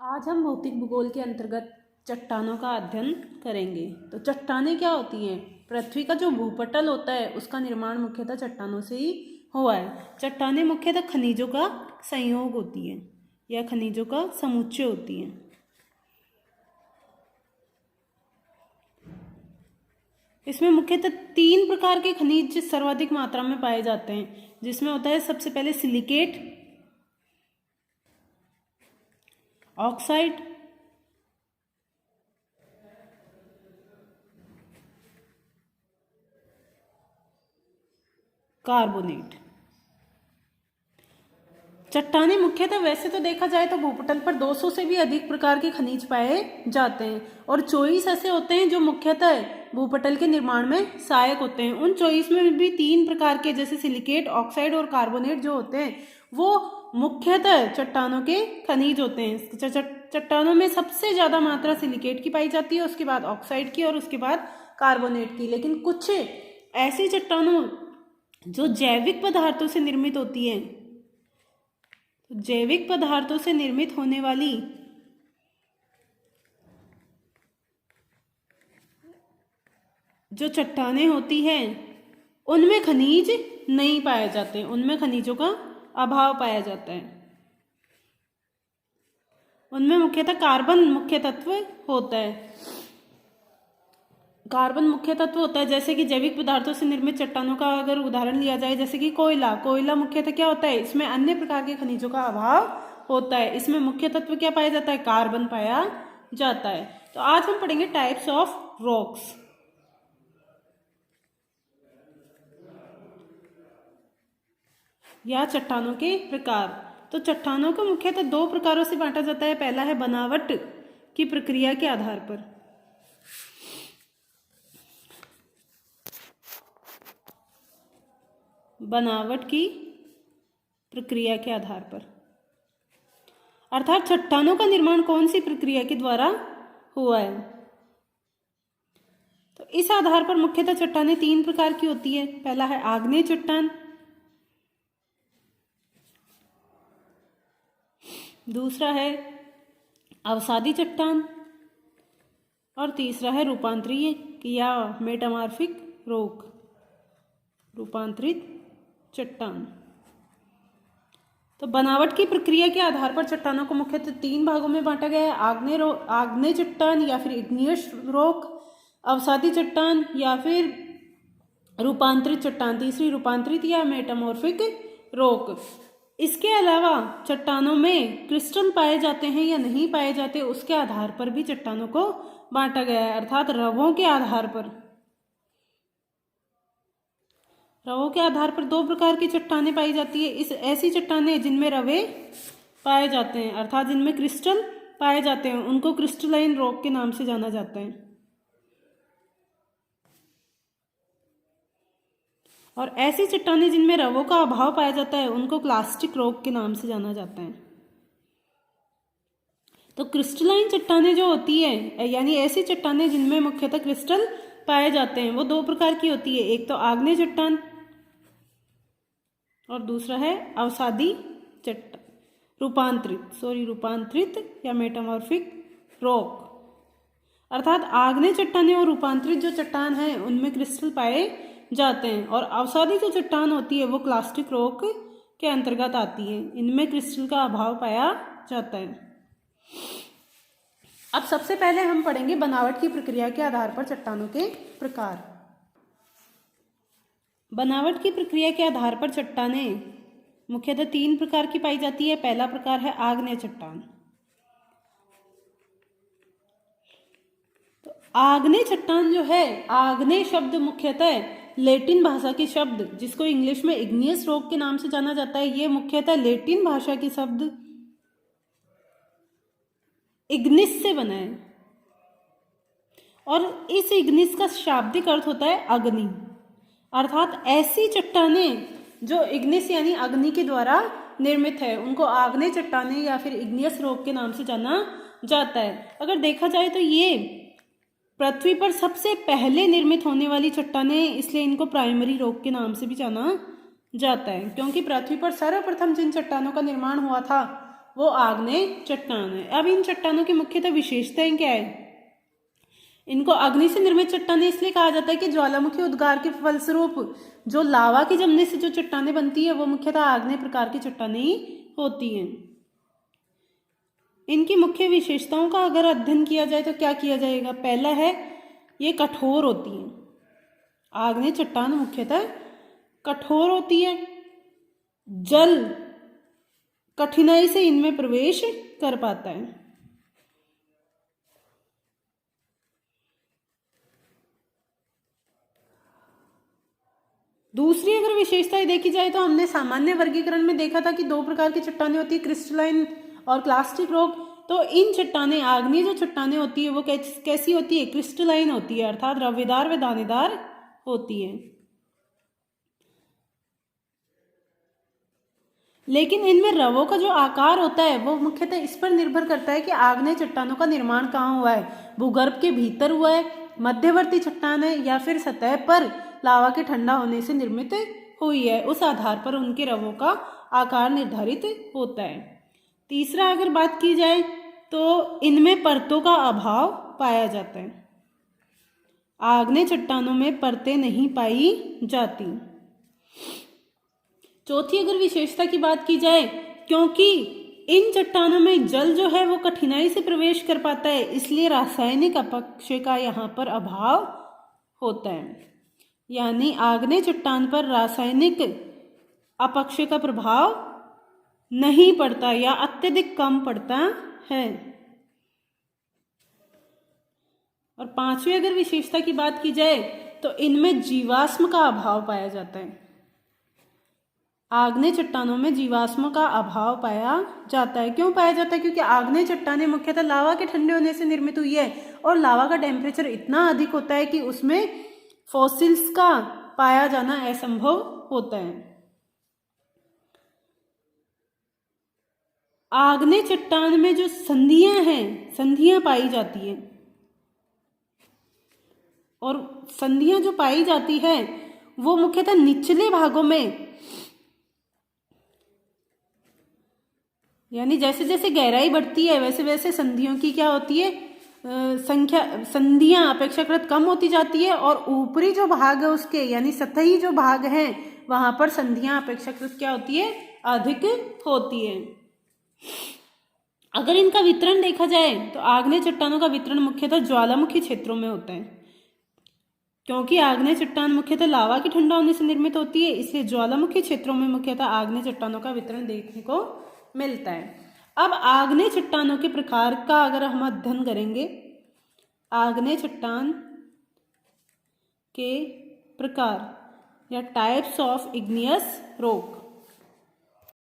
आज हम भौतिक भूगोल के अंतर्गत चट्टानों का अध्ययन करेंगे। तो चट्टानें क्या होती हैं? पृथ्वी का जो भूपटल होता है उसका निर्माण मुख्यतः चट्टानों से ही हुआ है। चट्टानें मुख्यतः खनिजों का संयोग होती है या खनिजों का समुच्चय होती हैं। इसमें मुख्यतः 3 प्रकार के खनिज सर्वाधिक मात्रा में पाए जाते हैं, जिसमें होता है सबसे पहले सिलिकेट, ऑक्साइड, कार्बोनेट। चट्टानें मुख्यतः वैसे तो देखा जाए तो भूपटल पर 200 से भी अधिक प्रकार के खनिज पाए जाते हैं और 24 ऐसे होते हैं जो मुख्यतः भूपटल के निर्माण में सहायक होते हैं। उन 24 में भी 3 प्रकार के जैसे सिलिकेट, ऑक्साइड और कार्बोनेट जो होते हैं वो मुख्यतः चट्टानों के खनिज होते हैं। चट्टानों में सबसे ज़्यादा मात्रा सिलिकेट की पाई जाती है, उसके बाद ऑक्साइड की और उसके बाद कार्बोनेट की। लेकिन कुछ ऐसी चट्टानों जो जैविक पदार्थों से निर्मित होती हैं, जैविक पदार्थों से निर्मित होने वाली जो चट्टानें होती हैं उनमें खनिज नहीं पाए जाते, उनमें खनिजों का अभाव पाया जाता है। उनमें मुख्यतः कार्बन मुख्य तत्व होता है। कार्बन मुख्य तत्व होता है, जैसे कि जैविक पदार्थों से निर्मित चट्टानों का अगर उदाहरण लिया जाए, जैसे कि कोयला मुख्यतः क्या होता है? इसमें अन्य प्रकार के खनिजों का अभाव होता है। इसमें मुख्य तत्व क्या पाया जाता है? कार्बन पाया जाता है। तो आज हम पढ़ेंगे टाइप्स ऑफ रॉक्स। या चट्टानों के प्रकार। तो चट्टानों को मुख्यतः 2 प्रकारों से बांटा जाता है। पहला है बनावट की प्रक्रिया के आधार पर। बनावट की प्रक्रिया के आधार पर, अर्थात चट्टानों का निर्माण कौन सी प्रक्रिया के द्वारा हुआ है। तो इस आधार पर मुख्यतः चट्टानें 3 प्रकार की होती है। पहला है आग्नेय चट्टान, दूसरा है अवसादी चट्टान और तीसरा है रूपांतरीय या मेटामॉर्फिक रॉक, रूपांतरित चट्टान। तो बनावट की प्रक्रिया के आधार पर चट्टानों को मुख्यतः 3 भागों में बांटा गया है। आग्नेय चट्टान या फिर इग्नियस रॉक, अवसादी चट्टान या फिर रूपांतरित चट्टान, तीसरी रूपांतरित या मेटामॉर्फिक रॉक। इसके अलावा चट्टानों में क्रिस्टल पाए जाते हैं या नहीं पाए जाते, उसके आधार पर भी चट्टानों को बांटा गया है, अर्थात रवों के आधार पर। रवों के आधार पर 2 प्रकार की चट्टानें पाई जाती है। ऐसी चट्टानें जिनमें रवे पाए जाते हैं, अर्थात जिनमें क्रिस्टल पाए जाते हैं, उनको क्रिस्टलाइन रॉक के नाम से जाना जाता है। और ऐसी चट्टानें जिनमें रवों का अभाव पाया जाता है, उनको क्लास्टिक रॉक के नाम से जाना जाता है। तो क्रिस्टलाइन चट्टानें जो होती है, यानी ऐसी चट्टानें जिनमें मुख्यतः क्रिस्टल पाए जाते हैं, वो 2 प्रकार की होती है। एक तो आग्नेय चट्टान और दूसरा है अवसादी चट्टान, रूपांतरित या मेटामॉर्फिक रॉक। अर्थात आग्नेय चट्टानें और रूपांतरित जो चट्टान है उनमें क्रिस्टल पाए जाते हैं और अवसादी जो चट्टान होती है वो क्लास्टिक रॉक के अंतर्गत आती है, इनमें क्रिस्टल का अभाव पाया जाता है। अब सबसे पहले हम पढ़ेंगे बनावट की प्रक्रिया के आधार पर चट्टानों के प्रकार। बनावट की प्रक्रिया के आधार पर चट्टानें मुख्यतः 3 प्रकार की पाई जाती है। पहला प्रकार है आग्नेय चट्टान। तो आग्नेय चट्टान जो है, आग्नेय शब्द मुख्यतः लैटिन भाषा के शब्द, जिसको इंग्लिश में इग्नियस रॉक के नाम से जाना जाता है, ये मुख्यतः लैटिन भाषा के शब्द इग्निस से बना है और इस इग्निस का शाब्दिक अर्थ होता है अग्नि। अर्थात ऐसी चट्टानें जो इग्निस यानी अग्नि के द्वारा निर्मित है, उनको आग्नेय चट्टानें या फिर इग्नियस रॉक के नाम से जाना जाता है। अगर देखा जाए तो ये पृथ्वी पर सबसे पहले निर्मित होने वाली चट्टानें, इसलिए इनको प्राइमरी रॉक के नाम से भी जाना जाता है, क्योंकि पृथ्वी पर सर्वप्रथम जिन चट्टानों का निर्माण हुआ था वो आग्नेय चट्टान है। अब इन चट्टानों की मुख्यतः विशेषताएं क्या है? इनको अग्नि से निर्मित चट्टानें इसलिए कहा जाता है कि ज्वालामुखी उद्गार के फलस्वरूप जो लावा के जमने से जो चट्टानें बनती है वो मुख्यतः आग्नेय प्रकार की चट्टानें ही होती हैं। इनकी मुख्य विशेषताओं का अगर अध्ययन किया जाए तो क्या किया जाएगा? पहला है ये कठोर होती हैं। आग्नेय चट्टान मुख्यतः कठोर होती है, जल कठिनाई से इनमें प्रवेश कर पाता है। दूसरी अगर विशेषताएं देखी जाए तो हमने सामान्य वर्गीकरण में देखा था कि दो प्रकार की चट्टानें होती है, क्रिस्टलाइन और क्लास्टिक रॉक। तो इन चट्टानें, आग्नेय जो चट्टानें होती है वो कैसी होती है? क्रिस्टलाइन होती है, अर्थात रवेदार व दानेदार होती है। लेकिन इनमें रवों का जो आकार होता है वो मुख्यतः इस पर निर्भर करता है कि आग्नेय चट्टानों का निर्माण कहाँ हुआ है। भूगर्भ के भीतर हुआ है, मध्यवर्ती चट्टान है, या फिर सतह पर लावा के ठंडा होने से निर्मित हुई है। उस आधार पर उनके रवों का आकार निर्धारित होता है। तीसरा अगर बात की जाए तो इनमें परतों का अभाव पाया जाता है। आग्नेय चट्टानों में परतें नहीं पाई जाती। चौथी अगर विशेषता की बात की जाए, क्योंकि इन चट्टानों में जल जो है वो कठिनाई से प्रवेश कर पाता है, इसलिए रासायनिक अपक्षय का यहाँ पर अभाव होता है। यानी आग्नेय चट्टान पर रासायनिक अपक्षय का प्रभाव नहीं पड़ता या अत्यधिक कम पड़ता है। और पांचवी अगर विशेषता की बात की जाए तो इनमें जीवाश्म का अभाव पाया जाता है। आग्नेय चट्टानों में जीवाश्म का अभाव पाया जाता है। क्यों पाया जाता है? क्योंकि आग्नेय चट्टानें मुख्यतः लावा के ठंडे होने से निर्मित हुई है और लावा का टेम्परेचर इतना अधिक होता है कि उसमें फॉसिल्स का पाया जाना असंभव होता है। आग्नेय चट्टान में जो संधियां हैं, संधियां पाई जाती हैं, और संधियां जो पाई जाती है वो मुख्यतः निचले भागों में, यानी जैसे जैसे गहराई बढ़ती है वैसे वैसे संधियों की क्या होती है, संधियां अपेक्षाकृत कम होती जाती है, और ऊपरी जो भाग है उसके, यानी सतही जो भाग है वहां पर संधियां अपेक्षाकृत क्या होती है? अधिक होती है। अगर इनका वितरण देखा जाए तो आग्नेय चट्टानों का वितरण मुख्यतः ज्वालामुखी क्षेत्रों में होता है। क्योंकि आग्नेय चट्टान मुख्यतः लावा के ठंडा होने से निर्मित होती है, इसलिए ज्वालामुखी क्षेत्रों में मुख्यतः आग्नेय चट्टानों का वितरण देखने को मिलता है। अब आग्नेय चट्टानों के प्रकार का अगर हम अध्ययन करेंगे, आग्नेय चट्टान के प्रकार या टाइप्स ऑफ इग्नियस रॉक।